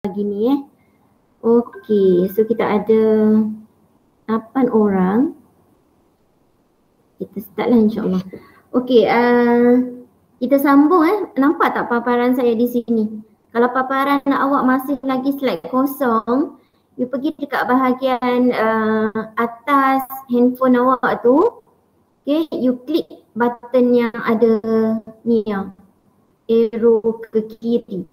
Gini Okey, so kita ada 8 orang. Kita start lah insyaAllah. Okey, kita sambung Nampak tak paparan saya di sini? Kalau paparan awak masih lagi slide kosong, you pergi dekat bahagian atas handphone awak tu. Okay, you klik button yang ada ni yang arrow ke kiri.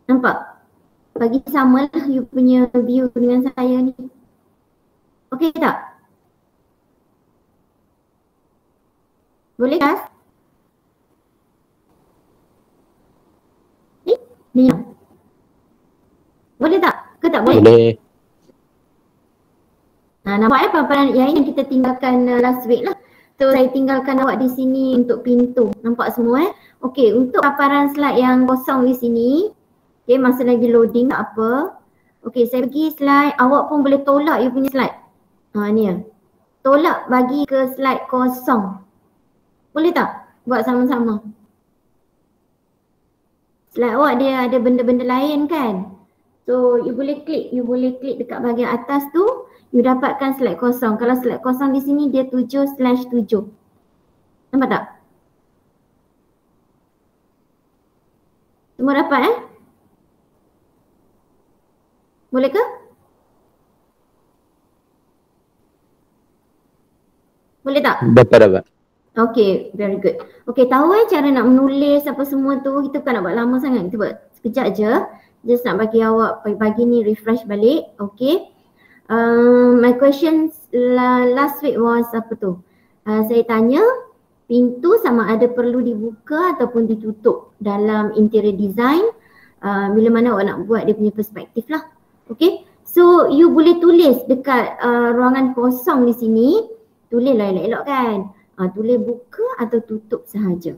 Nampak? Bagi samalah you punya view dengan saya ni. Okey tak? Boleh tak? Ni. Boleh tak? Ke tak boleh? Boleh. Nampak paparan yang kita tinggalkan last week lah. So saya tinggalkan awak di sini untuk pintu. Nampak semua Okey, untuk paparan slide yang kosong di sini. Okey, masa lagi loading tak apa. Okey, saya pergi slide. Awak pun boleh tolak you punya slide. Ni ya. Tolak bagi ke slide kosong. Boleh tak? Buat sama-sama. Slide awak dia ada benda-benda lain kan? So you boleh klik dekat bahagian atas tu, you dapatkan slide kosong. Kalau slide kosong di sini dia 7/7. Nampak tak? Semua dapat Boleh ke? Boleh tak? Dapat. Okay, very good. Okay, tahu cara nak menulis apa semua tu, kita bukan nak buat lama sangat. Kita buat sekejap je. Just nak bagi awak pagi ni refresh balik. Okay. My questions last week was apa tu? Saya tanya pintu sama ada perlu dibuka ataupun ditutup dalam interior design. Bila mana awak nak buat dia punya perspektif lah. Okay. So you boleh tulis dekat ruangan kosong di sini. Tulislah elok-elok kan. Tulis buka atau tutup sahaja.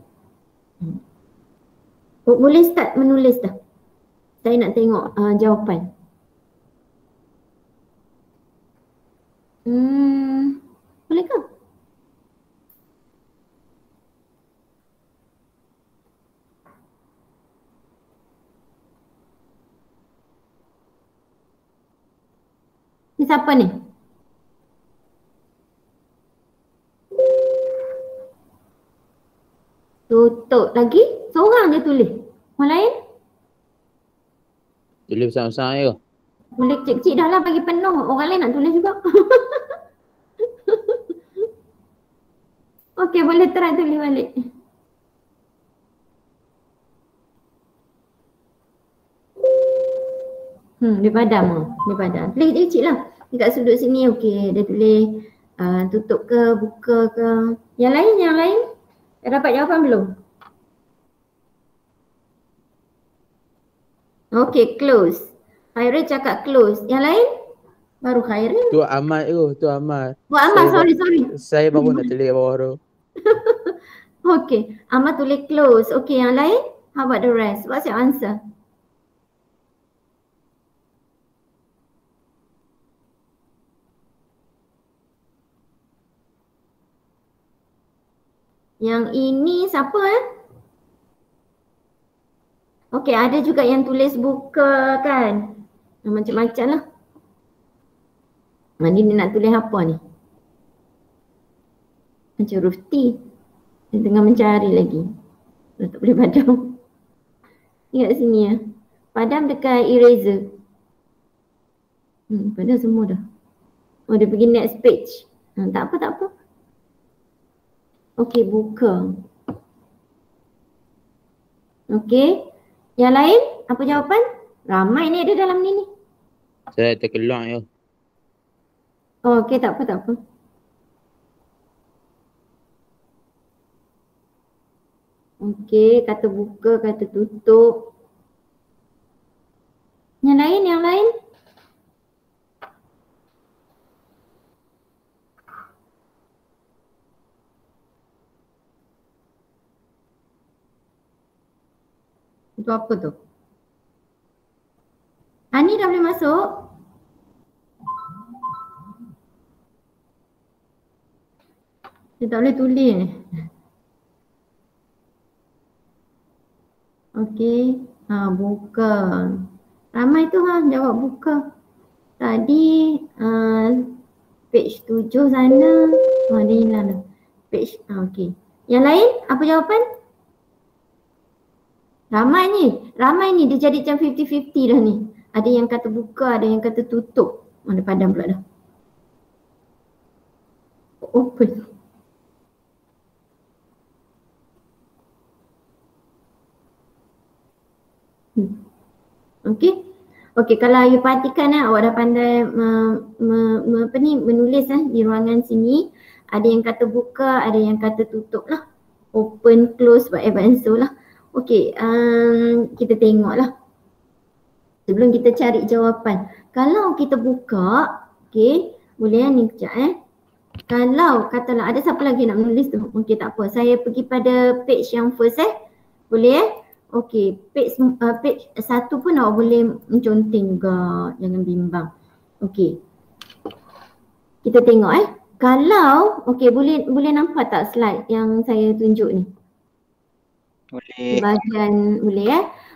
Boleh start menulis dah. Saya nak tengok jawapan. Boleh ke? Ni siapa ni? Tutup lagi? Seorang je tulis. Orang lain? Tulis besar-besar je. Boleh kecil-kecil dah lah bagi penuh. Orang lain nak tulis juga. Okey, boleh try tulis balik. Dia padam ke? Dia padam. Tulis kecil-kecil lah. Dekat sudut sini okey. Dia tulis tutup ke, buka ke. Yang lain? Dah dapat jawapan belum? Okey, close. Khairul cakap close. Yang lain? Baru Khairul. Tu Ahmad tu. Ahmad. Sorry. Saya baru nak tulis bawah tu. Okey, Ahmad tulis close. Okey, yang lain? How about the rest? What's your answer? Yang ini siapa Okey, ada juga yang tulis buka kan. Macam-macam lah. Ni dia nak tulis apa ni? Macam huruf T. Dia tengah mencari lagi. Tak boleh padam. Ingat sini ya. Padam dekat eraser. Padam semua dah. Dia pergi next page. Tak apa. Okey, buka. Okey. Yang lain? Apa jawapan? Ramai ni ada dalam ni. Saya terkeluar je. Okey, tak apa. Okey, kata buka, kata tutup. Yang lain? Itu apa tu? Ani dah boleh masuk? Dia tak boleh tulis ni. Okey. Buka. Ramai tu jawab buka. Tadi page 7 sana. Dia hilang dah. Page, okey. Yang lain, apa jawapan? Ramai ni dia jadi macam 50-50 dah ni. Ada yang kata buka, ada yang kata tutup. Mana padam pula dah. Open. Okey. Okey, kalau you perhatikan awak dah pandai menulis di ruangan sini. Ada yang kata buka, ada yang kata tutup lah. Open, close, whatever and so lah. Okey, kita tengok lah. Sebelum kita cari jawapan. Kalau kita buka, okey, boleh ni kejap Kalau katalah ada siapa lagi nak menulis tu? Okey, tak apa. Saya pergi pada page yang first Boleh Okey, page 1 pun awak boleh menconteng juga. Jangan bimbang. Okey. Kita tengok Kalau, okey, boleh nampak tak slide yang saya tunjuk ni? Boleh. Di bahagian, boleh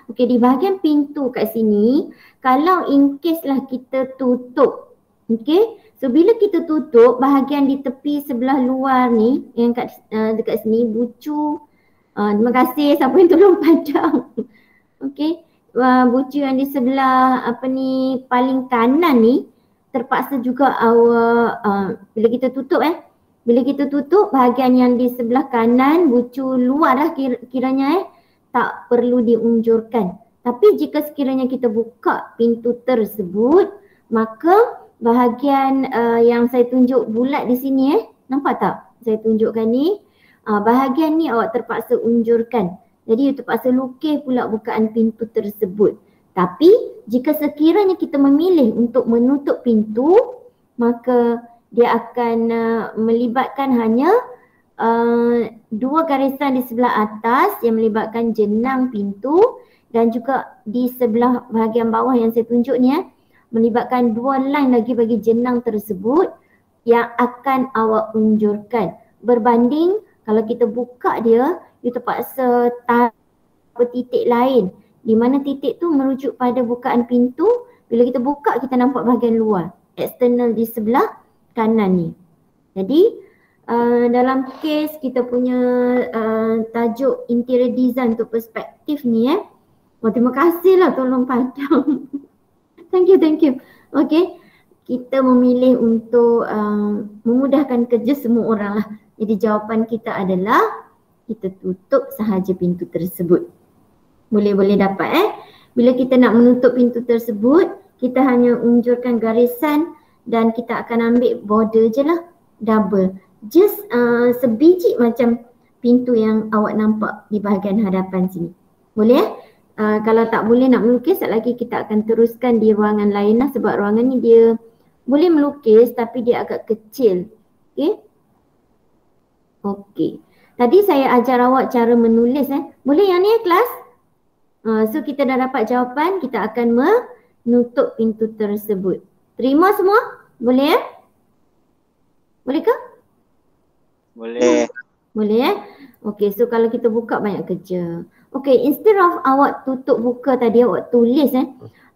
Okey, di bahagian pintu kat sini, kalau in case lah kita tutup. Okey, so bila kita tutup, bahagian di tepi sebelah luar ni, yang kat dekat sini, bucu. Terima kasih siapa yang tolong padam. Okey, bucu yang di sebelah paling kanan ni terpaksa juga awak bila kita tutup bila kita tutup bahagian yang di sebelah kanan bucu luar kiranya tak perlu diunjurkan. Tapi jika sekiranya kita buka pintu tersebut, maka bahagian yang saya tunjuk bulat di sini nampak tak? Saya tunjukkan ni. Bahagian ni awak terpaksa unjurkan. Jadi terpaksa lukis pula bukaan pintu tersebut. Tapi jika sekiranya kita memilih untuk menutup pintu, maka dia akan melibatkan hanya dua garisan di sebelah atas yang melibatkan jenang pintu dan juga di sebelah bahagian bawah yang saya tunjuk ni melibatkan dua line lagi bagi jenang tersebut yang akan awak unjurkan. Berbanding kalau kita buka dia, dia terpaksa taruh titik lain. Di mana titik tu merujuk pada bukaan pintu. Bila kita buka, kita nampak bahagian luar. Eksternal di sebelah kanan ni. Jadi, dalam kes kita punya tajuk interior design untuk perspektif ni terima kasih lah tolong padam. Thank you. Okay. Kita memilih untuk memudahkan kerja semua orang lah. Jadi jawapan kita adalah kita tutup sahaja pintu tersebut. Boleh dapat Bila kita nak menutup pintu tersebut, kita hanya unjurkan garisan dan kita akan ambil border je lah, double. Just sebiji macam pintu yang awak nampak di bahagian hadapan sini. Boleh kalau tak boleh nak melukis, sekejap lagi kita akan teruskan di ruangan lain lah sebab ruangan ni dia boleh melukis tapi dia agak kecil. Okey. Tadi saya ajar awak cara menulis Boleh yang ni kelas? So kita dah dapat jawapan, kita akan menutup pintu tersebut. Terima semua? Boleh Boleh ke? Boleh. Boleh Okey, so kalau kita buka banyak kerja. Okey, instead of awak tutup buka tadi, awak tulis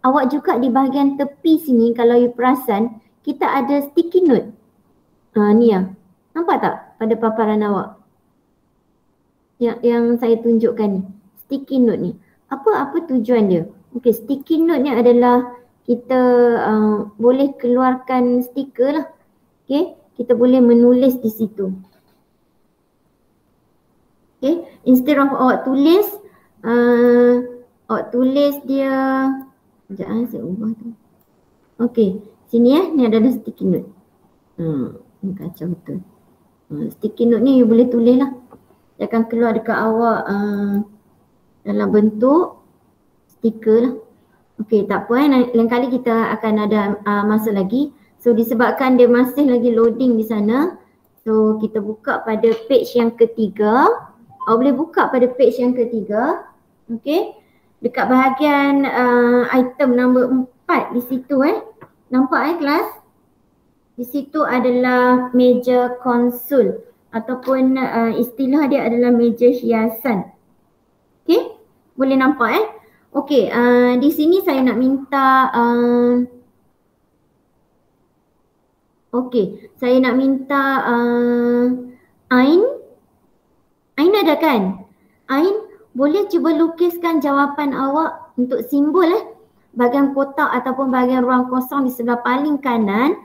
awak juga di bahagian tepi sini kalau you perasan, kita ada sticky note. Ni nampak tak pada paparan awak? Yang saya tunjukkan ni, sticky note ni. Apa tujuan dia? Okey, sticky note ni adalah kita boleh keluarkan stiker lah. Okey, kita boleh menulis di situ. Okey, instead of awak tulis dia, sekejap saya ubah tu. Okey, sini ni adalah sticky note. Ni kacau betul. Sticky note ni you boleh tulis lah. Dia akan keluar dekat awak dalam bentuk stiker lah. Okey, tak apa lain kali kita akan ada masa lagi. So disebabkan dia masih lagi loading di sana, so kita buka pada page yang ketiga. Awak boleh buka pada page yang ketiga. Okey, dekat bahagian item nombor 4 di situ nampak kelas? Di situ adalah meja konsul ataupun istilah dia adalah meja hiasan. Okey, Boleh nampak Okey, di sini saya nak minta okey, saya nak minta Ain. Ain ada kan? Ain, boleh cuba lukiskan jawapan awak untuk simbol bahagian kotak ataupun bahagian ruang kosong di sebelah paling kanan.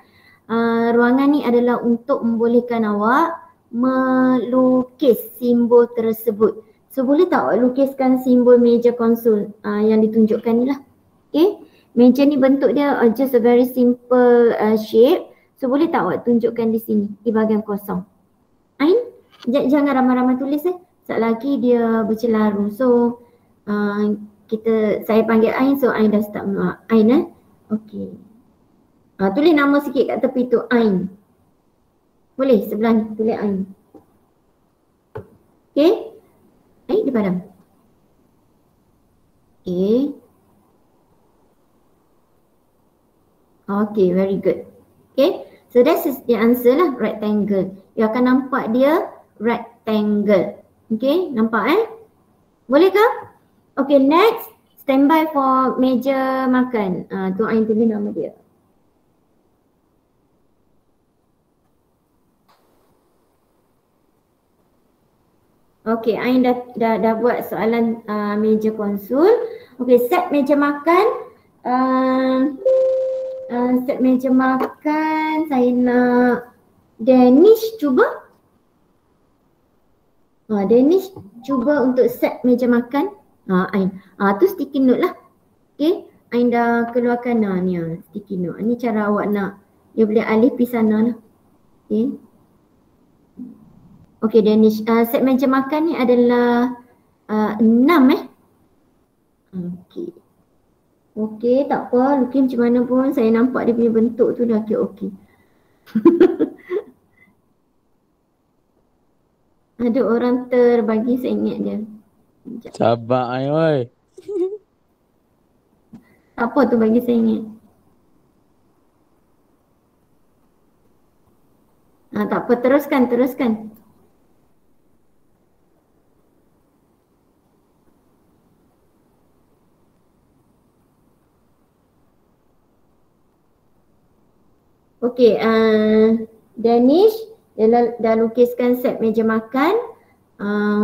Ruangan ni adalah untuk membolehkan awak melukis simbol tersebut. So boleh tak awak lukiskan simbol meja konsul yang ditunjukkan ni lah. Okay, meja ni bentuk dia just a very simple shape. So boleh tak awak tunjukkan di sini di bahagian kosong. Ain, jangan ramai-ramai tulis sekejap lagi dia bercelaru. So saya panggil Ain, so Ain dah start menguak. Ain okay. Tulis nama sikit kat tepi tu, Ain. Boleh sebelah ni tulis Ain. Okay. Dia padam. Okay. Okay, very good. Okay, so that is the answer lah, rectangle. You akan nampak dia rectangle. Okay, nampak Boleh ke? Okay, next, standby for meja makan. Tu Ain tulis nama dia. Okay, Ain dah buat soalan meja konsul. Okay, set meja makan. Set meja makan. Saya nak Danish cuba. Danish cuba untuk set meja makan. Ain. Tu sticky note lah. Okay, Ain dah keluarkan ni sticky note. Ni cara awak nak dia boleh alih pergi sana lah. Okay. Okay Danish, set meja makan ni adalah 6 Okay. Okay, tak apa, lukis macam mana pun saya nampak dia punya bentuk tu dah okey. Ada orang terbagi saya ingat dia. Sabar ai oi. Apa tu bagi saya ingat? Tak apa, teruskan. Okey, Danish dia dah lukiskan set meja makan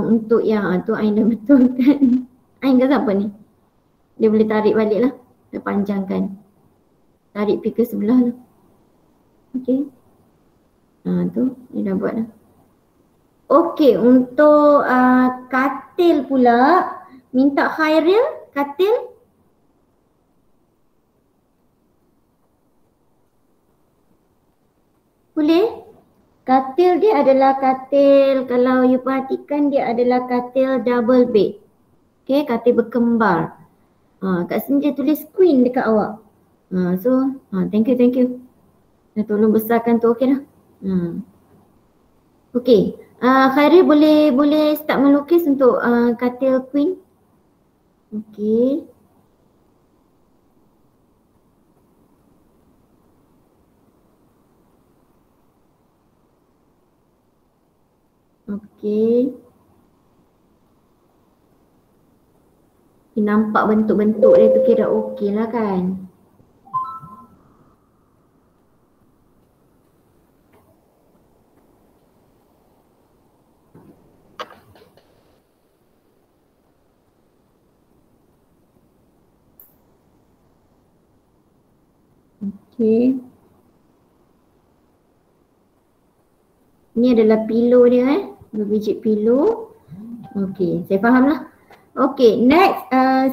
untuk yang tu Ain dah betulkan. Ain ke siapa ni? Dia boleh tarik balik lah, dia panjangkan. Tarik pergi ke sebelah lah. Okey. Tu dia dah buat dah. Okey, untuk katil pula minta Khairil, katil. Boleh? Katil dia adalah katil, kalau you perhatikan dia adalah katil double bed. Okay, katil berkembar. Kat sini dia tulis queen dekat awak. Thank you. Dah tolong besarkan tu, okey dah. Okey, Khairi boleh start melukis untuk katil queen. Okey. Okey. Nampak bentuk-bentuk dia tu kira okey lah kan. Okey. Ni adalah pillow dia berbiji pillow. Okey, saya faham lah. Okey, next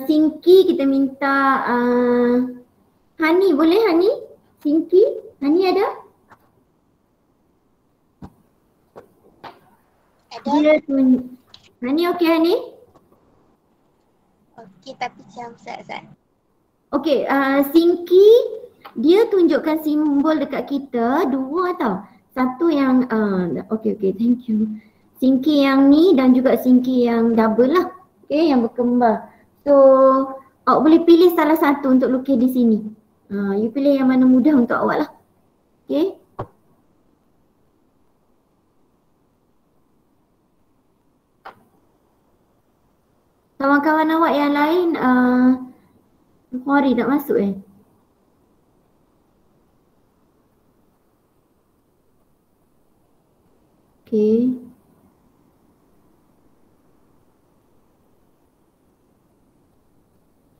Sinki kita minta Hani, boleh Hani? Sinki, Hani ada? Ada. Hani okey Hani? Okey, tapi macam Ustaz. Okey, Sinki dia tunjukkan simbol dekat kita dua tau. Satu yang okey, thank you. Sinki yang ni dan juga sinki yang double lah. Okey, yang berkembar. So, awak boleh pilih salah satu untuk lukis di sini. You pilih yang mana mudah untuk awak lah. Okey. Kawan-kawan awak yang lain, Bukhari tak masuk Okay.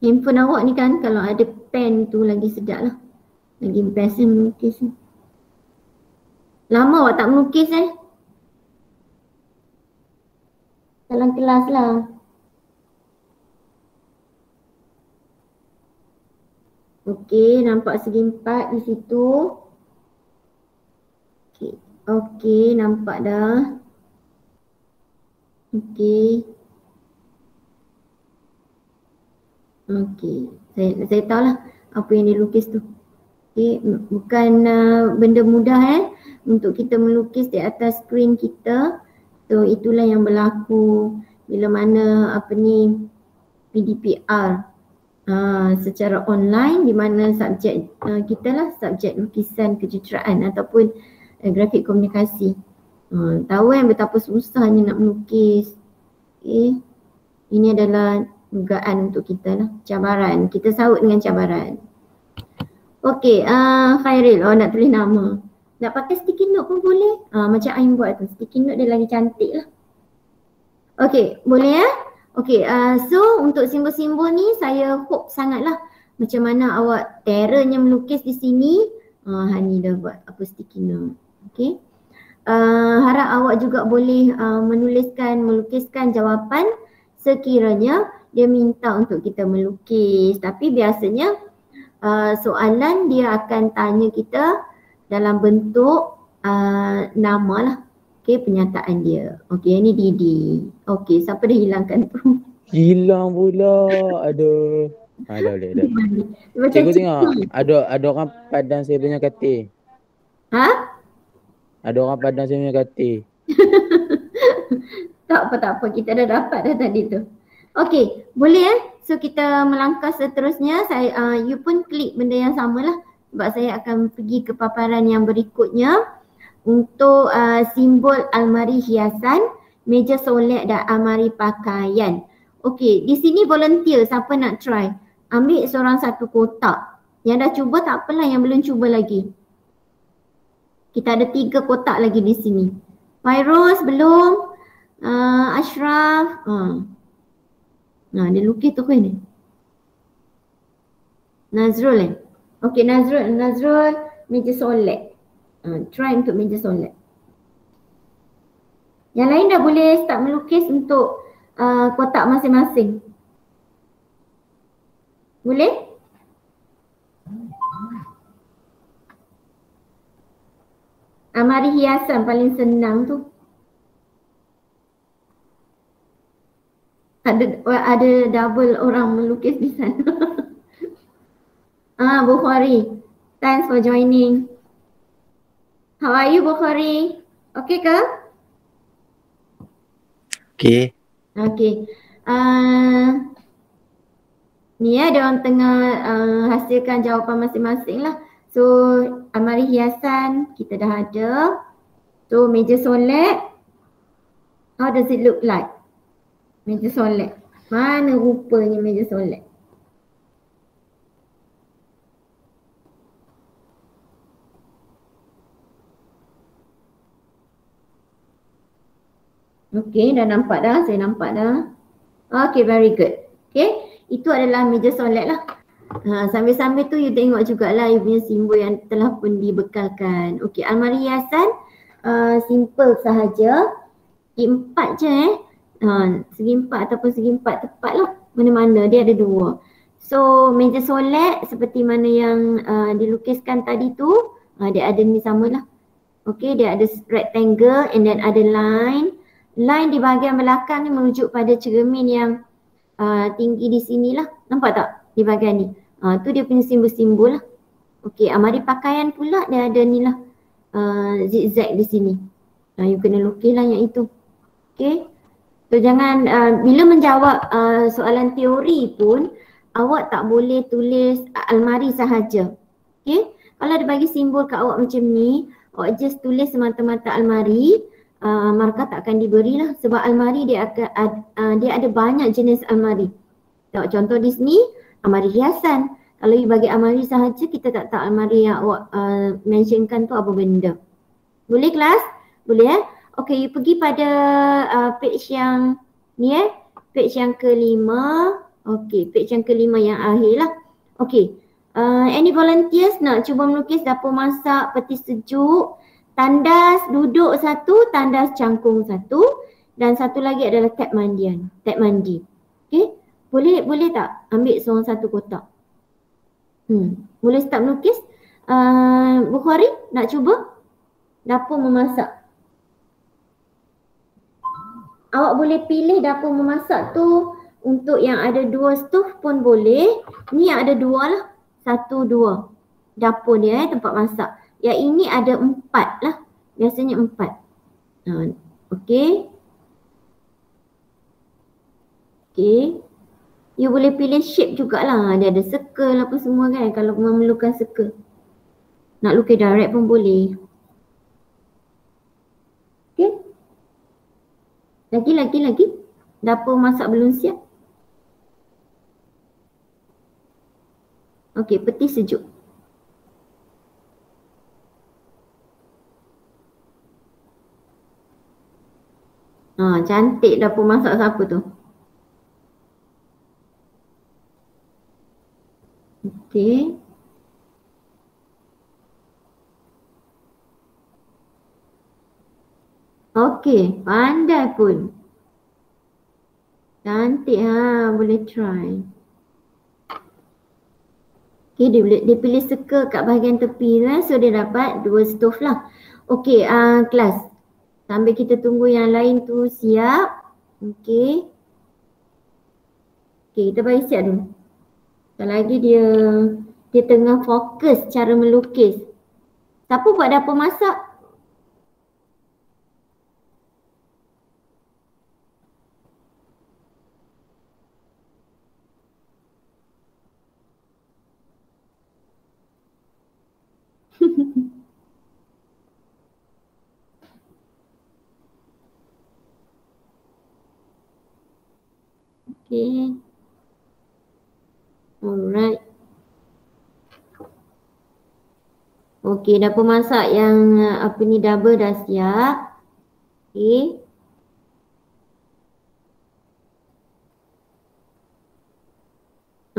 Handphone awak ni kan kalau ada pen tu lagi sedap lah. Lagi best melukis ni. Lama awak tak melukis dalam kelas lah. Okey, nampak segi empat di situ. Okey, nampak dah. Okey. Okey, saya tahulah apa yang dilukis tu. Okey, bukan benda mudah untuk kita melukis di atas skrin kita. So itulah yang berlaku bila mana PDPR secara online, di mana subjek kita lah subjek lukisan kejuruteraan ataupun grafik komunikasi. Tahu betapa susahnya nak melukis. Okay. Ini adalah dugaan untuk kita lah, cabaran. Kita sahut dengan cabaran. Okey, Khairil, nak tulis nama. Nak pakai sticky note pun boleh. Macam Ain buat tu, sticky note dia lagi cantik lah. Okey, boleh Okey, so untuk simbol-simbol ni saya hope sangatlah macam mana awak terrornya melukis di sini. Hani dah buat apa sticky note. Okey. Harap awak juga boleh melukiskan jawapan sekiranya dia minta untuk kita melukis. Tapi biasanya soalan dia akan tanya kita dalam bentuk nama lah. Okey, penyataan dia. Okey, ini Didi. Okey, siapa dah hilangkan tu? Hilang pula. Aduh. Dah boleh dah. Cikgu tengok ada orang padan saya punya katil. Ada orang padan saya punya katil. Tak apa. Kita dah dapat dah tadi tu. Okey, boleh So kita melangkah seterusnya. You pun klik benda yang samalah. Sebab saya akan pergi ke paparan yang berikutnya. Untuk simbol almari hiasan, meja solek dan almari pakaian. Okey, di sini volunteer siapa nak try. Ambil seorang satu kotak. Yang dah cuba tak apalah, yang belum cuba lagi. Kita ada 3 kotak lagi di sini. Fairuz belum. Ashraf. Dia lukis tu kan ni. Nazrul Okey, Nazrul meja solek. Try untuk meja solek. Yang lain dah boleh start melukis untuk kotak masing-masing. Boleh? Almari hiasan paling senang tu. Ada double orang melukis di sana. Bukhari. Thanks for joining. How are you, Bukhari? Okay ke? Okay. Okay. Ni dia orang tengah hasilkan jawapan masing-masing lah. So almari hiasan kita dah ada. So meja solek. How does it look like? Meja solek. Mana rupanya meja solek? Okay, dah nampak dah. Saya nampak dah. Okay, very good. Okay, itu adalah meja solek lah. Sambil-sambil tu you tengok jugalah you punya simbol yang telah pun dibekalkan. Okay, almari hiasan simple sahaja. Segi 4 je segi 4 ataupun segi 4 tepat lah. Mana-mana dia ada 2. So meja solek seperti mana yang dilukiskan tadi tu, dia ada ni samalah. Okay, dia ada rectangle and then ada line. Line di bahagian belakang ni merujuk pada cermin yang tinggi di sini lah. Nampak tak di bahagian ni? Tu dia punya simbol-simbol lah. Okay, almari pakaian pula dia ada ni lah zigzag di sini. You kena lukis lah yang itu. Okay. So jangan, bila menjawab soalan teori pun, awak tak boleh tulis almari sahaja. Okay. Kalau dia bagi simbol kat awak macam ni, awak just tulis semata-mata almari. markah tak akan diberilah sebab almari dia ada banyak jenis almari. Tengok contoh di sini, almari hiasan. Kalau you bagi almari sahaja, kita tak tahu almari yang awak mentionkan tu apa benda. Boleh kelas? Boleh Okay, you pergi pada page yang ni page yang kelima. Okay, page yang kelima yang akhir lah. Okay, any volunteers nak cuba melukis dapur masak, peti sejuk, tandas duduk satu, tandas cangkung satu dan satu lagi adalah tab mandian, tab mandi. Okay, boleh tak ambil seorang satu kotak? Boleh start melukis. Bukhari nak cuba? Dapur memasak. Awak boleh pilih dapur memasak tu untuk yang ada 2 stove pun boleh. Ni yang ada 2 lah. 1, 2. Dapur dia tempat masak. Yang ini ada 4 lah. Biasanya 4. Okay. Okay. You boleh pilih shape jugalah. Dia ada circle apa semua kan kalau memerlukan circle. Nak lukis direct pun boleh. Okay. Lagi. Dapur masak belum siap. Okay, peti sejuk. Cantik dapur masak siapa tu? Okay. Okay, pandai pun. Cantik boleh try. Okay, dia pilih circle kat bahagian tepi tu so dia dapat 2 stove lah. Okay, kelas. Sambil kita tunggu yang lain tu siap. Okay. Okay, kita bagi siap dulu. Sekali lagi dia tengah fokus cara melukis. Siapa buat dapur masak? Okay. Alright. Okay, dapur masak yang double dah siap. Okay.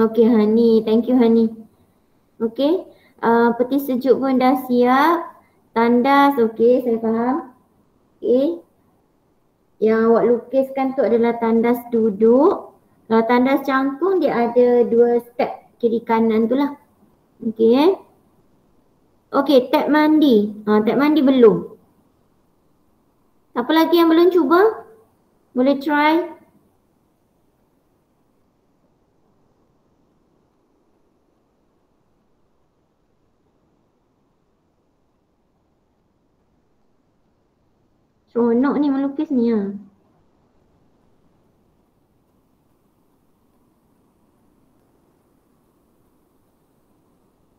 Okay Hani, thank you Hani. Okay, peti sejuk pun dah siap. Tandas, okay saya faham. Okay. Yang awak lukiskan tu adalah tandas duduk. Kalau tandas cangkung dia ada 2 step kiri kanan tu lah. Okay. Okay, tab mandi. Tab mandi belum. Siapa lagi yang belum cuba? Boleh try. Seronok ni melukis ni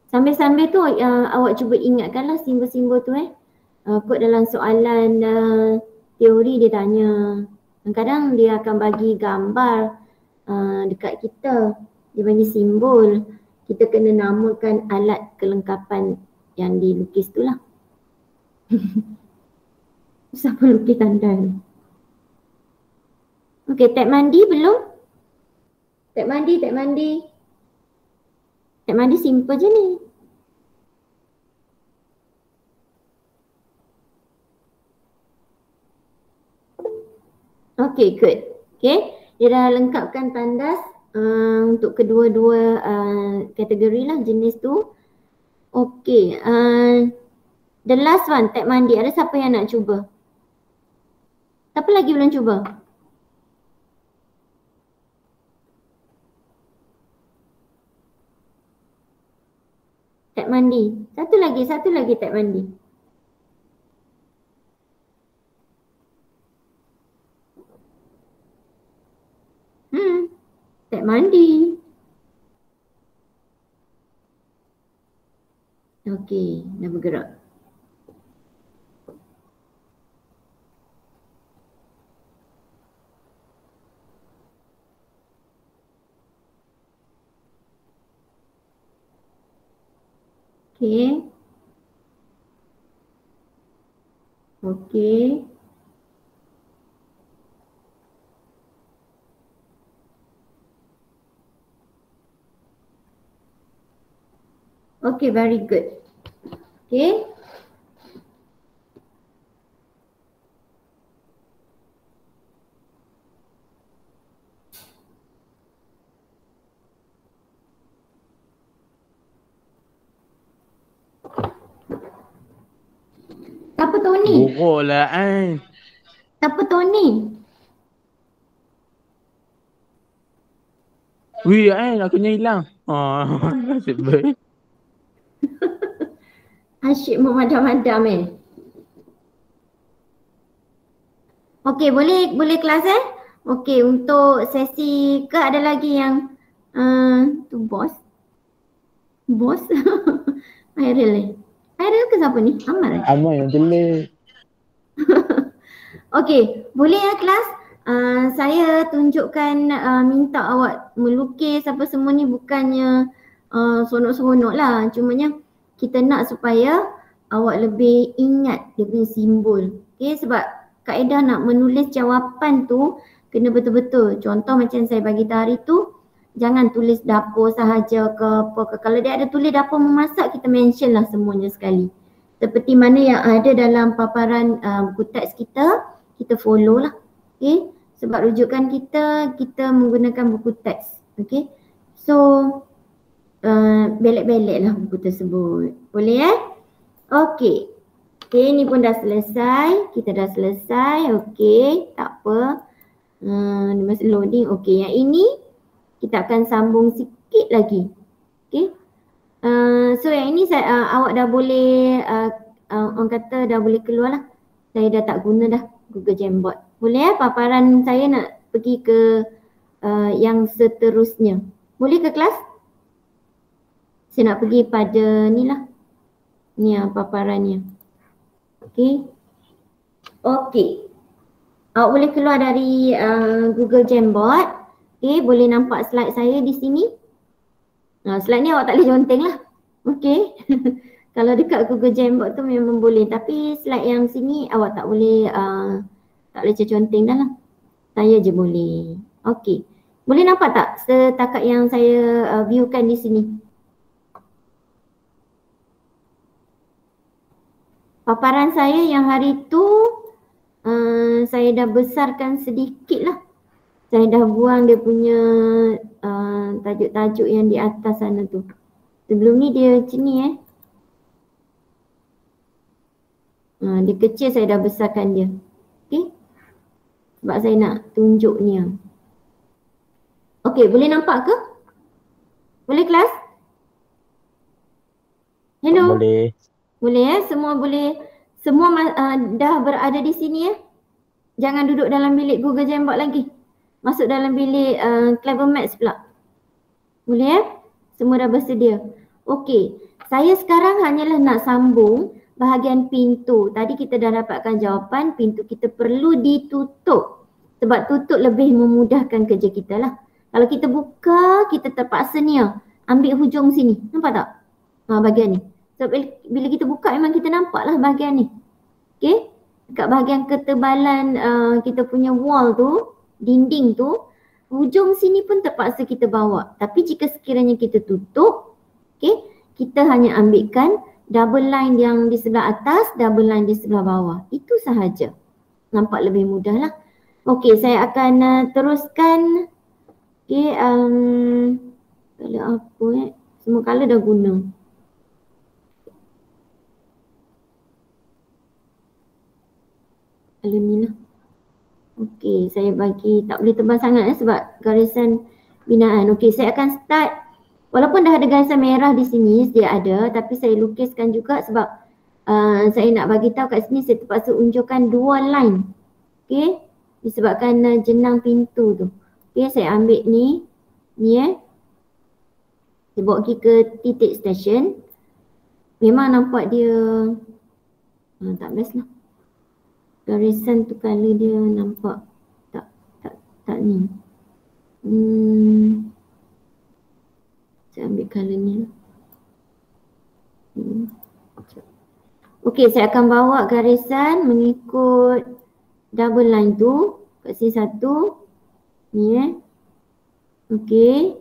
Sambil-sambil tu awak cuba ingatkanlah simbol-simbol tu Kot dalam soalan teori dia tanya. Kadang-kadang dia akan bagi gambar dekat kita. Dia bagi simbol. Kita kena namakan alat kelengkapan yang dilukis tu lah. Siapa lukis tanda ni? Okay, tab mandi belum? Tab mandi. Tab mandi simple je ni. Okay, good. Okay, dia dah lengkapkan tandas untuk kedua-dua kategori lah jenis tu. Okay, the last one, tab mandi. Ada siapa yang nak cuba? Siapa lagi belum cuba? Tab mandi. Satu lagi tab mandi. Tab mandi. Okey, dah bergerak. Okey. Okey. Okay, very good. Okay. Siapa Tony? Buruk lah kan. Siapa Tony? Wih kan akunya hilang. Nasib baik. Asyik memadam-madam Okey, boleh kelas Okey, untuk sesi ke ada lagi yang tu bos. Bos. Hairil Hairil ke siapa ni? Amal. Amal yang tulis. Okey, boleh ya kelas? Saya tunjukkan minta awak melukis apa semua ni bukannya seronok-seronok lah. Cumanya kita nak supaya awak lebih ingat dia punya simbol. Okey, sebab kaedah nak menulis jawapan tu kena betul-betul. Contoh macam saya bagi tadi tu, jangan tulis dapur sahaja ke apa ke. Kalau dia ada tulis dapur memasak, kita mention lah semuanya sekali. Seperti mana yang ada dalam paparan buku teks kita follow lah. Okay. Sebab rujukan kita menggunakan buku teks. Okay. So, belek-belek lah buku tersebut. Boleh Okay. Okay, ni pun dah selesai. Kita dah selesai. Okay, tak apa. Dia masih loading. Okay, yang ini kita akan sambung sikit lagi. Okay. So yang ini awak dah boleh orang kata dah boleh keluar lah. Saya dah tak guna dah Google Jamboard. Boleh paparan saya nak pergi ke yang seterusnya. Boleh ke kelas? Saya nak pergi pada ni lah. Ni paparannya. Okay. Okay. Awak boleh keluar dari Google Jamboard. Okay, boleh nampak slide saya di sini. Slide ni awak tak boleh conteng lah. Okay. Kalau dekat Google Jamboard tu memang boleh. Tapi slide yang sini awak tak boleh conteng dah lah. Saya je boleh. Okay. Boleh nampak tak setakat yang saya viewkan di sini? Paparan saya yang hari tu saya dah besarkan sedikit lah. Saya dah buang dia punya tajuk-tajuk yang di atas sana tu. Sebelum ni dia macam ni dia kecil, saya dah besarkan dia. Okay. Sebab saya nak tunjuk ni. Okay, boleh nampak ke? Boleh kelas? Hello? Boleh. Boleh semua boleh. Semua dah berada di sini Jangan duduk dalam bilik Google Jamboard lagi. Masuk dalam bilik Clever Maths pula. Boleh Semua dah bersedia. Okey. Saya sekarang hanyalah nak sambung bahagian pintu. Tadi kita dah dapatkan jawapan, pintu kita perlu ditutup. Sebab tutup lebih memudahkan kerja kita lah. Kalau kita buka, kita terpaksa ni ambil hujung sini. Nampak tak? Bahagian ni. So, bila kita buka memang kita nampak lah bahagian ni. Okay. Dekat bahagian ketebalan kita punya wall tu, dinding tu, hujung sini pun terpaksa kita bawa. Tapi jika sekiranya kita tutup, okay, kita hanya ambilkan double line yang di sebelah atas, double line di sebelah bawah. Itu sahaja. Nampak lebih mudah lah. Okay, saya akan teruskan. Okay, color apa semua color dah guna. Kalau ni lah. Okey, saya bagi tak boleh tebal sangat sebab garisan binaan. Okey, saya akan start. Walaupun dah ada garisan merah di sini, dia ada, tapi saya lukiskan juga sebab saya nak bagi tahu kat sini saya terpaksa unjukkan dua line. Okey, disebabkan jenang pintu tu. Okey, saya ambil ni saya bawa pergi ke titik station. Memang nampak dia tak best lah. Garisan tu color dia nampak tak ni. Saya ambil color ni lah. Okey, saya akan bawa garisan mengikut double line tu. Kat sini satu. Ni Okey.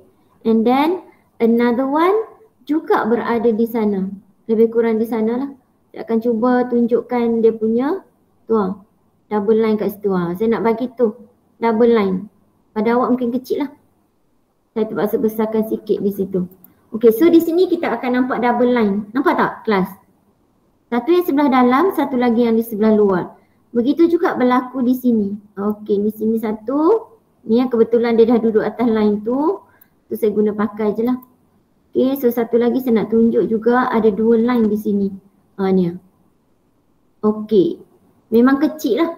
And then another one juga berada di sana. Lebih kurang di sana lah. Saya akan cuba tunjukkan dia punya double line kat situ. Saya nak bagi tu double line. Pada awak mungkin kecil lah. Saya terpaksa besarkan sikit di situ. Okey, so di sini kita akan nampak double line. Nampak tak kelas? Satu yang sebelah dalam, satu lagi yang di sebelah luar. Begitu juga berlaku di sini. Okey, di sini satu. Ni yang kebetulan dia dah duduk atas line tu. Tu saya guna pakai je lah. Okey, so satu lagi saya nak tunjuk juga ada dua line di sini. Ni. Okey. Memang kecil lah.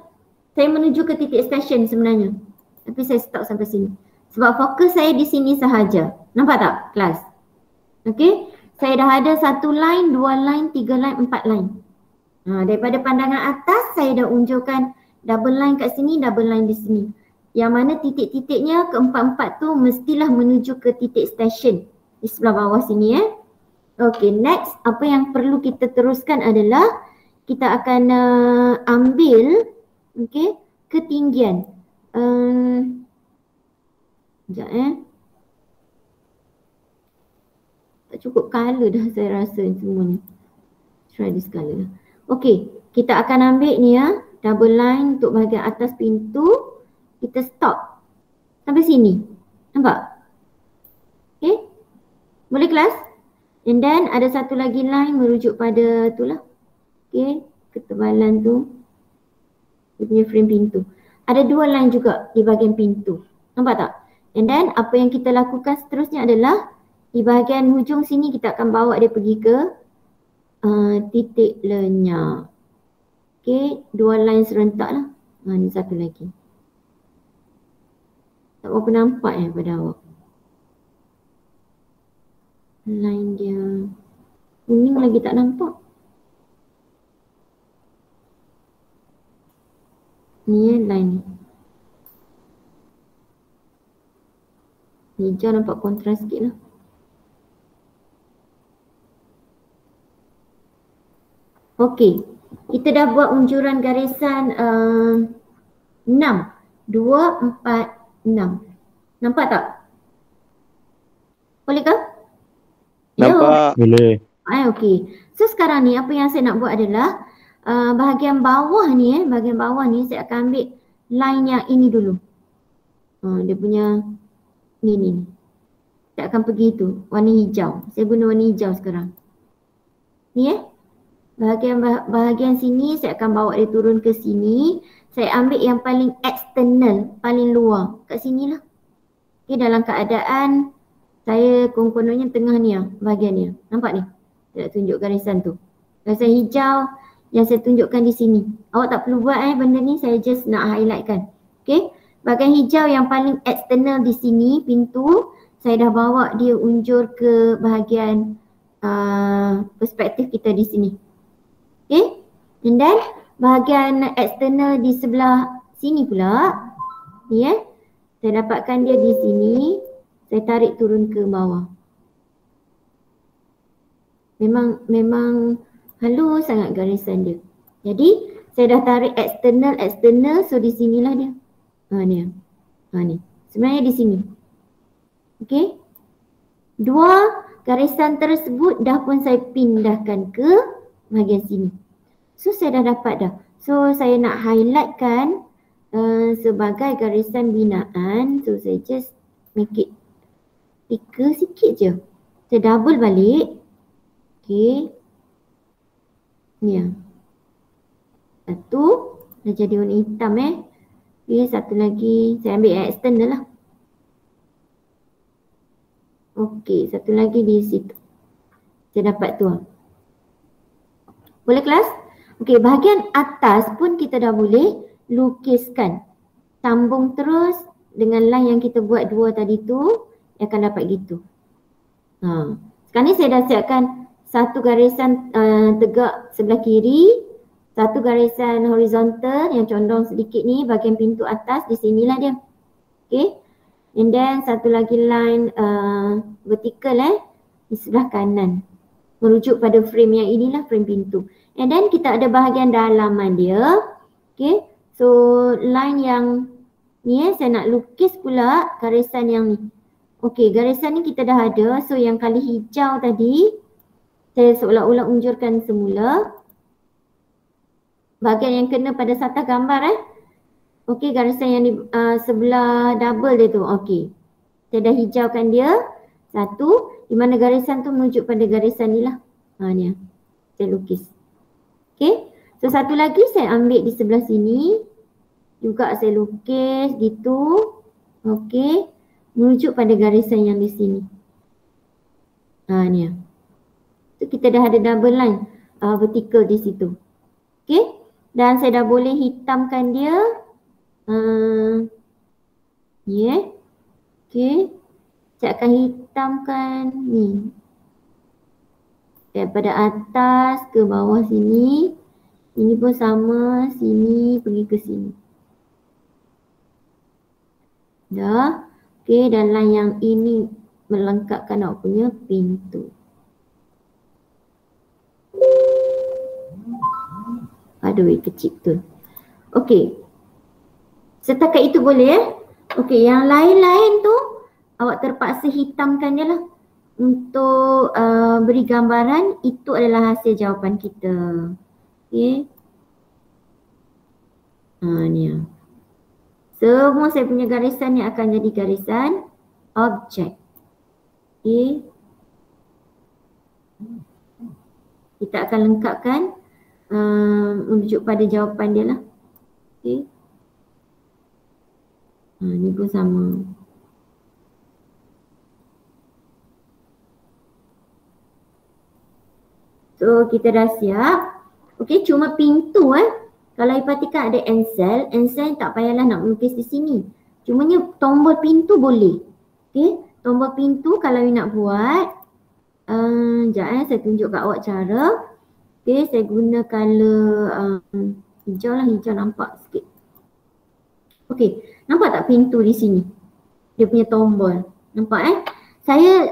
Saya menuju ke titik station sebenarnya. Tapi saya stop sampai sini. Sebab fokus saya di sini sahaja. Nampak tak kelas? Okey. Saya dah ada satu line, dua line, tiga line, empat line. Daripada pandangan atas saya dah unjurkan double line kat sini, double line di sini. Yang mana titik-titiknya keempat-empat tu mestilah menuju ke titik station di sebelah bawah sini Okey, next apa yang perlu kita teruskan adalah kita akan ambil ketinggian. Sekejap tak cukup color dah saya rasa semuanya. Try this color lah. Okey, kita akan ambil ni double line untuk bahagian atas pintu. Kita stop sampai sini. Nampak? Okey. Boleh kelas? And then ada satu lagi line merujuk pada tu lah. Okey, ketebalan tu. Dia punya frame pintu. Ada dua line juga di bahagian pintu. Nampak tak? And then apa yang kita lakukan seterusnya adalah di bahagian hujung sini kita akan bawa dia pergi ke titik lenyap. Okey, dua line serentak lah. Ni satu lagi. Tak berapa nampak pada awak. Line dia kuning lagi tak nampak. Ni line ni. Hijau nampak kontras sikit lah. Okey, kita dah buat unjuran garisan 6, 2, 4, 6. Nampak tak? Boleh ke? Nampak. Boleh. Okey. So sekarang ni apa yang saya nak buat adalah bahagian bawah ni bahagian bawah ni saya akan ambil line yang ini dulu. Dia punya ni. Saya akan pergi tu warna hijau. Saya guna warna hijau sekarang. Ni bahagian sini saya akan bawa dia turun ke sini. Saya ambil yang paling eksternal, paling luar. Kat sini lah. Okay, dalam keadaan saya kononnya tengah ni bahagian ni. Nampak ni? Saya nak tunjuk garisan tu. Garisan hijau yang saya tunjukkan di sini. Awak tak perlu buat benda ni, saya just nak highlightkan. Okay. Bahagian hijau yang paling eksternal di sini, pintu. Saya dah bawa dia unjur ke bahagian perspektif kita di sini. Okay. And then bahagian eksternal di sebelah sini pula. Ni saya dapatkan dia di sini. Saya tarik turun ke bawah. Memang halus sangat garisan dia. Jadi saya dah tarik eksternal, so di sinilah dia. Ni. Sebenarnya di sini. Okey. Dua garisan tersebut dah pun saya pindahkan ke bahagian sini. So saya dah dapat dah. So saya nak highlightkan sebagai garisan binaan. So saya just make it thicker sikit je. Saya double balik. Okey. Ni satu dah jadi warna hitam Okay, satu lagi saya ambil yang external lah. Okey, satu lagi di situ. Saya dapat tu. Boleh kelas? Okey, bahagian atas pun kita dah boleh lukiskan. Sambung terus dengan line yang kita buat dua tadi tu, akan dapat gitu. Sekarang ni saya dah siapkan satu garisan tegak sebelah kiri. Satu garisan horizontal yang condong sedikit ni bahagian pintu atas, di sinilah dia. Okay. And then satu lagi line vertical di sebelah kanan. merujuk pada frame yang inilah frame pintu. And then kita ada bahagian dalaman dia. Okay, so line yang ni saya nak lukis pula garisan yang ni. Okay, garisan ni kita dah ada. So yang kali hijau tadi saya seolah-olah unjurkan semula. Bahagian yang kena pada satah gambar Okay, garisan yang di sebelah double dia tu. Okay, saya dah hijaukan dia. Satu, di mana garisan tu menunjuk pada garisan ni lah. Ni saya lukis. Okay, so satu lagi saya ambil di sebelah sini. Juga saya lukis gitu. Okay, menunjuk pada garisan yang di sini. Ni. So kita dah ada double line vertical di situ. Okay, dan saya dah boleh hitamkan dia. Okay, saya akan hitamkan ni daripada atas ke bawah sini. Ini pun sama, sini pergi ke sini. Dah. Okay, dan line yang ini melengkapkan awak punya pintu. Aduh, kecil tu. Okay, setakat itu boleh Okay, yang lain-lain tu awak terpaksa hitamkan je lah untuk beri gambaran. Itu adalah hasil jawapan kita. Okay. Ni. Semua saya punya garisan ni akan jadi garisan objek. Okay. Kita akan lengkapkan menuju pada jawapan dia lah. Okay. Ni pun sama. So kita dah siap. Okay, cuma pintu kalau you perhatikan ada end cell tak payahlah nak melukis di sini. Cumanya tombol pintu boleh. Okay, tombol pintu kalau you nak buat, sekejap saya tunjuk kat awak cara. Okay, saya guna color hijau lah, hijau nampak sikit. Okay, nampak tak pintu di sini? Dia punya tombol. Nampak Saya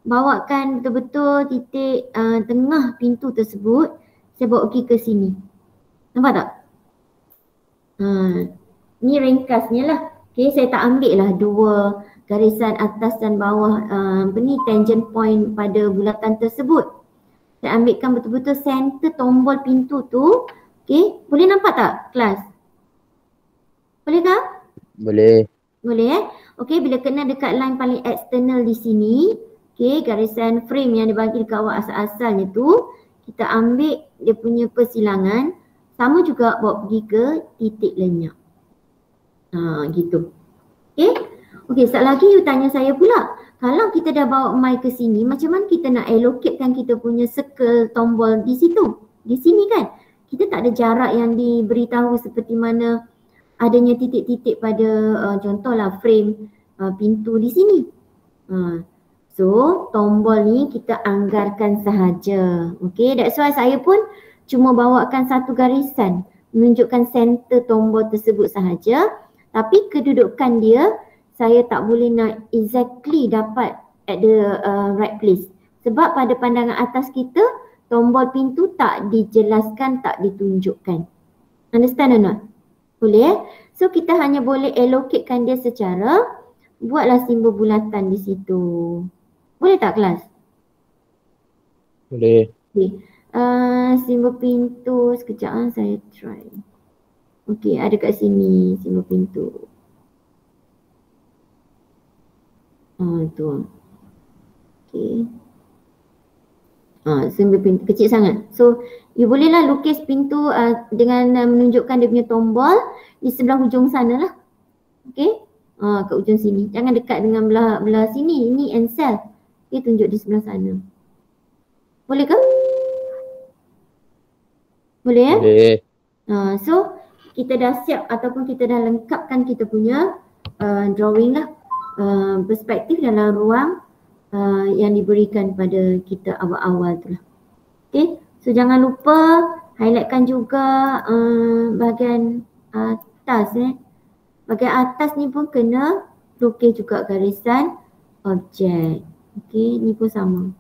bawakan betul-betul titik tengah pintu tersebut. Saya bawa pergi ke sini. Nampak tak? Ni ringkasnya lah. Okay, saya tak ambil lah dua garisan atas dan bawah tangent point pada bulatan tersebut. Saya ambilkan betul-betul center tombol pintu tu. Okay, boleh nampak tak kelas? Boleh tak? Boleh. Boleh Okay, bila kena dekat line paling eksternal di sini, okay, garisan frame yang dibagi dekat awak asal-asalnya tu, kita ambil dia punya persilangan. Sama juga bawa pergi ke titik lenyap. Gitu. Okay, sekejap lagi you tanya saya pula. Kalau kita dah bawa mic ke sini, macam mana kita nak allocatekan kita punya circle tombol di situ? Di sini kan? Kita tak ada jarak yang diberitahu seperti mana adanya titik-titik pada contohlah frame pintu di sini. So tombol ni kita anggarkan sahaja. Okay, that's why saya pun cuma bawakan satu garisan menunjukkan center tombol tersebut sahaja. Tapi kedudukan dia saya tak boleh nak exactly dapat at the right place. Sebab pada pandangan atas kita tombol pintu tak dijelaskan, tak ditunjukkan. Understand or not? Boleh So kita hanya boleh allocatekan dia secara buatlah simbol bulatan di situ. Boleh tak kelas? Boleh. Okay. Simbol pintu sekejap saya try. Okay, ada kat sini simbol pintu. Tu. Okay. Simbol pintu kecil sangat. So you bolehlah lukis pintu dengan menunjukkan dia punya tombol di sebelah hujung sana lah. Okay. Ke ujung sini. Jangan dekat dengan belah sini. Ini end cell. Okay, tunjuk di sebelah sana. Boleh ke? Boleh ya? Boleh. So kita dah siap ataupun kita dah lengkapkan kita punya drawing lah. Perspektif dalam ruang yang diberikan pada kita awal-awal tu lah. Okay. So jangan lupa highlightkan juga bahagian atas Bahagian atas ni pun kena lukis juga garisan objek. Okay, ni pun sama.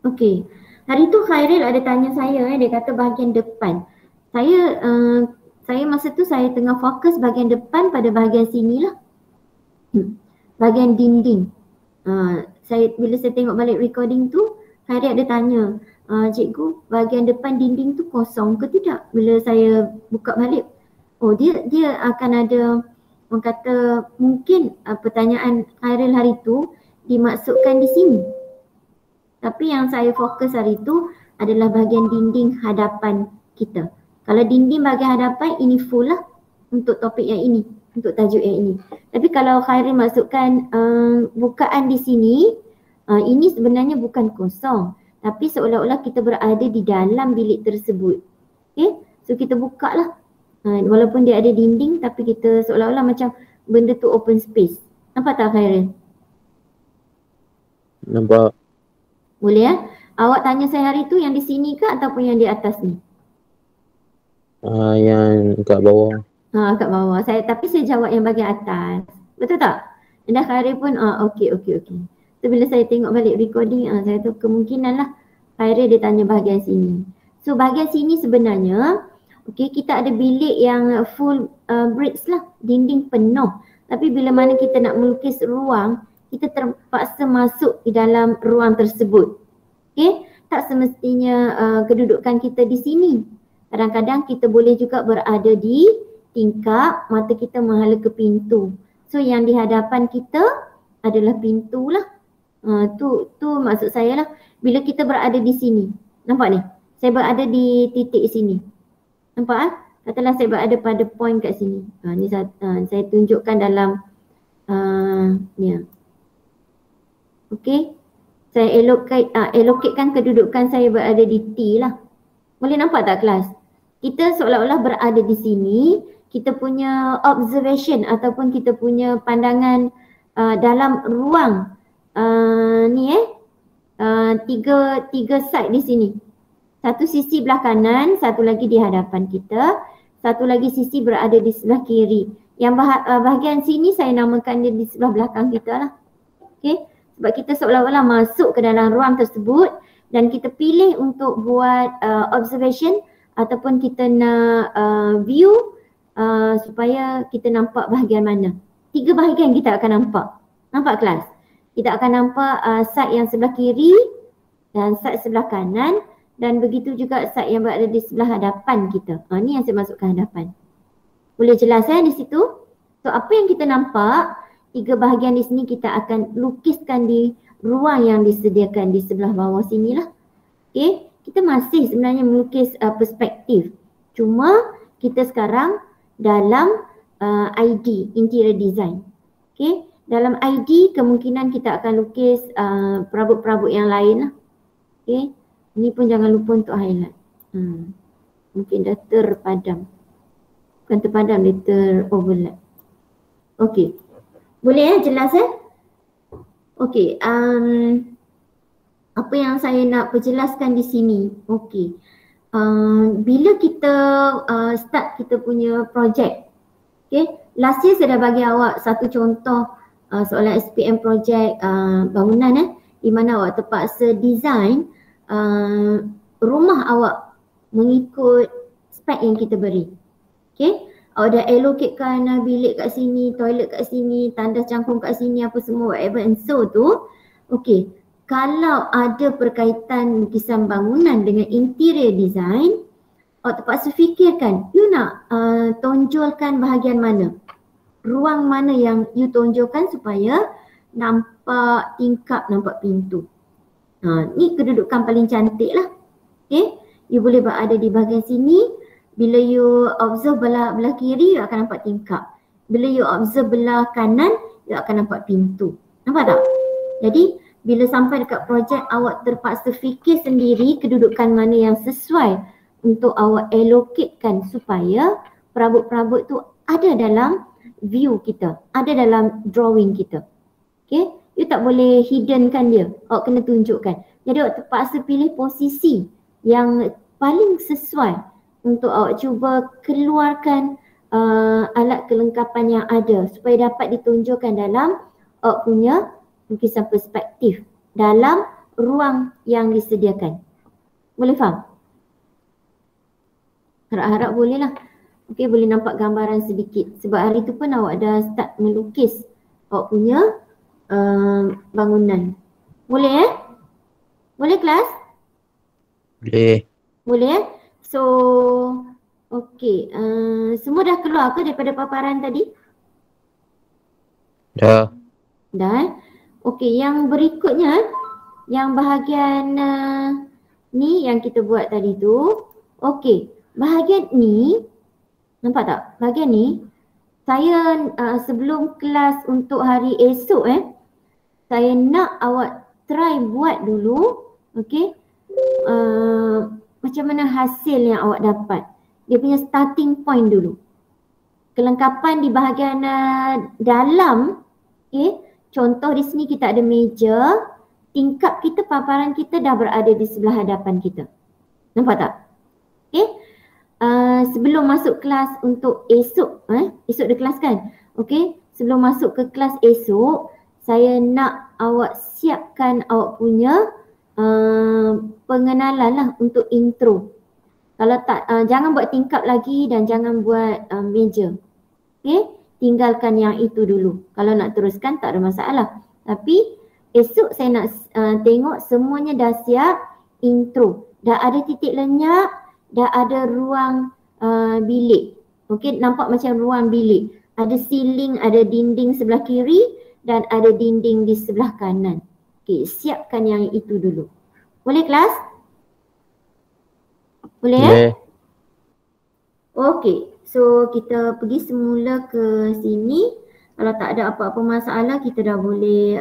Okey. Hari tu Khairil ada tanya saya, dia kata bahagian depan. Saya masa tu saya tengah fokus bahagian depan pada bahagian sini lah. Bahagian dinding. Bila saya tengok balik recording tu, Khairil ada tanya, cikgu bahagian depan dinding tu kosong ke tidak? Bila saya buka balik, oh dia akan ada, orang kata mungkin pertanyaan Khairil hari tu dimaksudkan di sini. Tapi yang saya fokus hari tu adalah bahagian dinding hadapan kita. Kalau dinding bahagian hadapan, ini full lah untuk topik yang ini, untuk tajuk yang ini. Tapi kalau Khairil masukkan bukaan di sini, ini sebenarnya bukan kosong, tapi seolah-olah kita berada di dalam bilik tersebut. Okay, so kita buka lah. Walaupun dia ada dinding, tapi kita seolah-olah macam benda tu open space. Nampak tak Khairil? Nampak. Boleh ya? Awak tanya saya hari tu yang di sini ke ataupun yang di atas ni? Yang kat bawah. Kat bawah. Tapi saya jawab yang bahagian atas. Betul tak? Dah Khairil pun okey. So bila saya tengok balik recording, saya tahu kemungkinan lah Khairil dia tanya bahagian sini. So bahagian sini sebenarnya, okey, kita ada bilik yang full bricks lah, dinding penuh. Tapi bila mana kita nak melukis ruang, kita terpaksa masuk di dalam ruang tersebut. Okey, tak semestinya kedudukan kita di sini. Kadang-kadang kita boleh juga berada di tingkap, mata kita menghela ke pintu. So yang di hadapan kita adalah pintu lah. Tu maksud saya lah. Bila kita berada di sini, nampak ni? Saya berada di titik sini. Nampak Katalah saya berada pada point kat sini. Ni saya tunjukkan dalam ni. Okey. Saya allocatekan kedudukan saya berada di T lah. Boleh nampak tak kelas? Kita seolah-olah berada di sini, kita punya observation ataupun kita punya pandangan dalam ruang tiga side di sini. Satu sisi belah kanan, satu lagi di hadapan kita, satu lagi sisi berada di sebelah kiri. Yang bahagian sini saya namakan dia di sebelah belakang kita lah. Okay? Sebab kita seolah-olah masuk ke dalam ruang tersebut dan kita pilih untuk buat observation ataupun kita nak view supaya kita nampak bahagian mana. 3 bahagian kita akan nampak. Nampak kelas? Kita akan nampak side yang sebelah kiri dan side sebelah kanan dan begitu juga side yang berada di sebelah hadapan kita. Ni yang saya masukkan hadapan. Boleh jelas di situ? So apa yang kita nampak, 3 bahagian di sini kita akan lukiskan di ruang yang disediakan di sebelah bawah sini lah. Okay, kita masih sebenarnya melukis perspektif. Cuma kita sekarang dalam ID, interior design. Okay, dalam ID kemungkinan kita akan lukis perabot-perabot yang lain lah. Okay, ini pun jangan lupa untuk highlight. Mungkin dah terpadam. Bukan terpadam, dia teroverlap. Okay. Boleh jelas Okey, apa yang saya nak perjelaskan di sini. Okey. Bila kita start kita punya projek. Okey, last year saya dah bagi awak satu contoh soalan SPM projek bangunan di mana awak terpaksa design rumah awak mengikut spek yang kita beri. Okey. Awak dah allocatekan bilik kat sini, toilet kat sini, tandas cangkung kat sini, apa semua, whatever and so tu. Okey, kalau ada perkaitan lukisan bangunan dengan interior design, awak terpaksa fikirkan, you nak tonjolkan bahagian mana? Ruang mana yang you tonjolkan supaya nampak tingkap, nampak pintu. Ni kedudukan paling cantik lah. Okey, you boleh berada di bahagian sini. Bila you observe belah kiri, you akan nampak tingkap. Bila you observe belah kanan, you akan nampak pintu. Nampak tak? Jadi, bila sampai dekat projek, awak terpaksa fikir sendiri kedudukan mana yang sesuai untuk awak allocatekan supaya perabot-perabot tu ada dalam view kita, ada dalam drawing kita. Okay? You tak boleh hiddenkan dia. Awak kena tunjukkan. Jadi, awak terpaksa pilih posisi yang paling sesuai untuk awak cuba keluarkan alat kelengkapan yang ada supaya dapat ditunjukkan dalam awak punya lukisan perspektif dalam ruang yang disediakan. Boleh faham? Harap-harap boleh lah. Okey, boleh nampak gambaran sedikit. Sebab hari tu pun awak dah start melukis awak punya bangunan. Boleh Boleh kelas? Boleh. Boleh So, okey. Semua dah keluar ke daripada paparan tadi? Dah. Dah. Okey, yang berikutnya, yang bahagian ni yang kita buat tadi tu. Okey, bahagian ni, nampak tak? Bahagian ni, saya sebelum kelas untuk hari esok saya nak awak try buat dulu, okey, macam mana hasil yang awak dapat. Dia punya starting point dulu. Kelengkapan di bahagian dalam, okey. Contoh di sini kita ada meja, tingkap kita, paparan kita dah berada di sebelah hadapan kita. Nampak tak? Okey. Sebelum masuk kelas untuk esok, esok ada kelas kan? Okey, sebelum masuk ke kelas esok, saya nak awak siapkan awak punya pengenalan lah untuk intro. Kalau tak, jangan buat tingkap lagi dan jangan buat meja. Okey, tinggalkan yang itu dulu. Kalau nak teruskan tak ada masalah. Tapi esok saya nak tengok semuanya dah siap intro. Dah ada titik lenyap, dah ada ruang bilik. Okey, nampak macam ruang bilik. Ada ceiling, ada dinding sebelah kiri dan ada dinding di sebelah kanan. Okey, siapkan yang itu dulu. Boleh kelas? Boleh? Boleh. Okey, so kita pergi semula ke sini. Kalau tak ada apa-apa masalah, kita dah boleh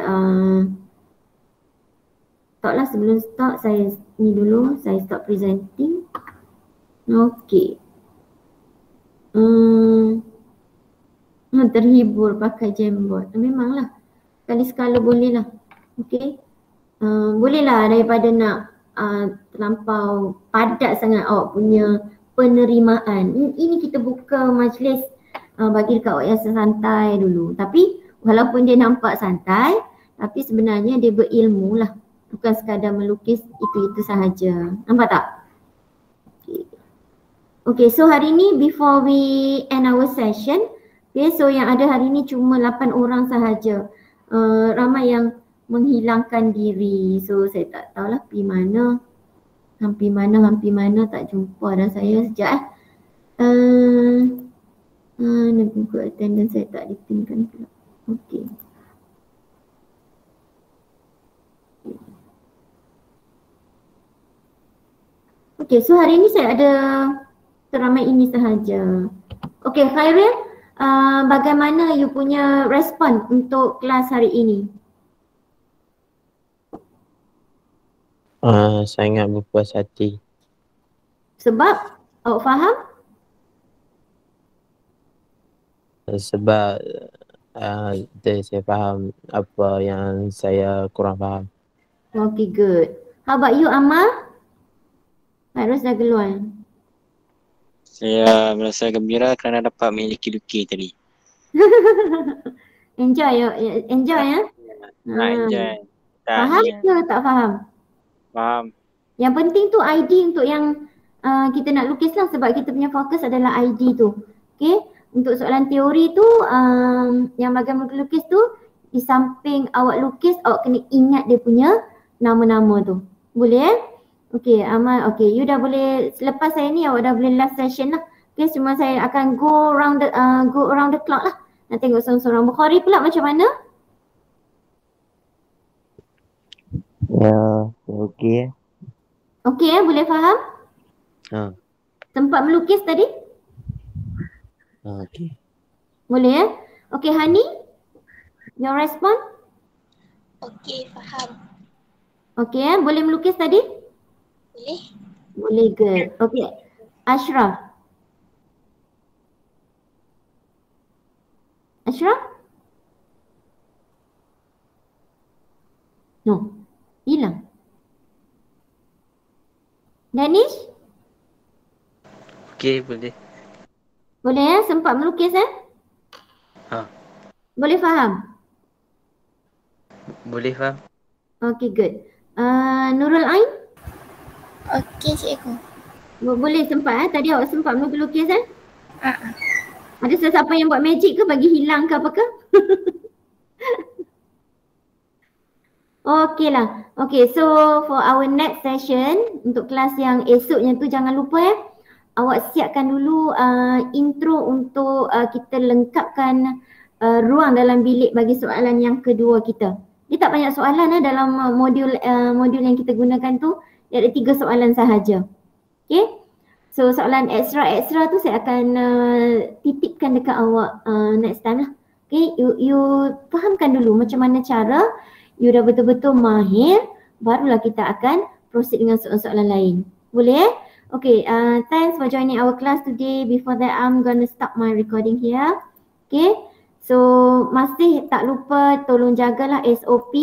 taklah sebelum start saya ni dulu, saya start presenting. Okey. Terhibur pakai Jamboard. Memanglah. Kali sekala boleh lah. Okey. Bolehlah daripada nak terlampau padat sangat awak punya penerimaan. Ini kita buka majlis bagi dekat awak yang santai dulu. Tapi walaupun dia nampak santai, tapi sebenarnya dia berilmu lah. Bukan sekadar melukis itu-itu sahaja. Nampak tak? Okay, so hari ni before we end our session, okay, so yang ada hari ni cuma 8 orang sahaja. Ramai yang menghilangkan diri. So saya tak tahulah pergi mana. Hampir mana tak jumpa dah saya sejak nak buka attendance saya tak dipinkan pula. Okey. Okey, so hari ni saya ada seramai ini sahaja. Okey, Khairil, bagaimana you punya respon untuk kelas hari ini? Sangat berpuas hati. Sebab awak faham? Sebab saya faham apa yang saya kurang faham. Okay, good. How about you, Amal? Harus dah keluar. Saya merasa gembira kerana dapat memiliki tadi. Enjoy ya? Enjoy. Faham ke tak faham? Faham. Yang penting tu ID untuk yang kita nak lukis lah, sebab kita punya fokus adalah ID tu. Okay, untuk soalan teori tu yang bagaimana lukis tu, di samping awak lukis, awak kena ingat dia punya nama-nama tu. Boleh Okay, Amal, okay, you dah boleh, selepas saya ni awak dah boleh last session lah. Okay, cuma saya akan go around the clock lah. Nak tengok seorang-seorang. Bukhari pula macam mana? Ya, okey. Okey boleh faham? Tempat melukis tadi? Okey. Boleh Okey, Hani? Your respon? Okey, faham. Okey boleh melukis tadi? Boleh? Boleh, good. Okey, Ashraf? Ashraf? No, hilang. Danish? Okey, boleh. Boleh sempat melukis Boleh faham? Boleh faham. Okay, good. Nurul Ain? Okey cikgu. Boleh sempat tadi awak sempat melukis Ah. Ada sesiapa yang buat magic ke bagi hilang ke apa ke? Okey lah. Okay, so for our next session untuk kelas yang esoknya tu jangan lupa awak siapkan dulu intro untuk kita lengkapkan ruang dalam bilik bagi soalan yang kedua kita. Dia tak banyak soalan dalam modul yang kita gunakan tu. Dia ada 3 soalan sahaja. Okay. So soalan ekstra tu saya akan titipkan dekat awak next time lah. Okay, you fahamkan dulu macam mana cara you dah betul-betul mahir, barulah kita akan proceed dengan soalan-soalan lain. Boleh? Okay, thanks for joining our class today. Before that, I'm gonna stop my recording here. Okay, so masih tak lupa tolong jagalah SOP.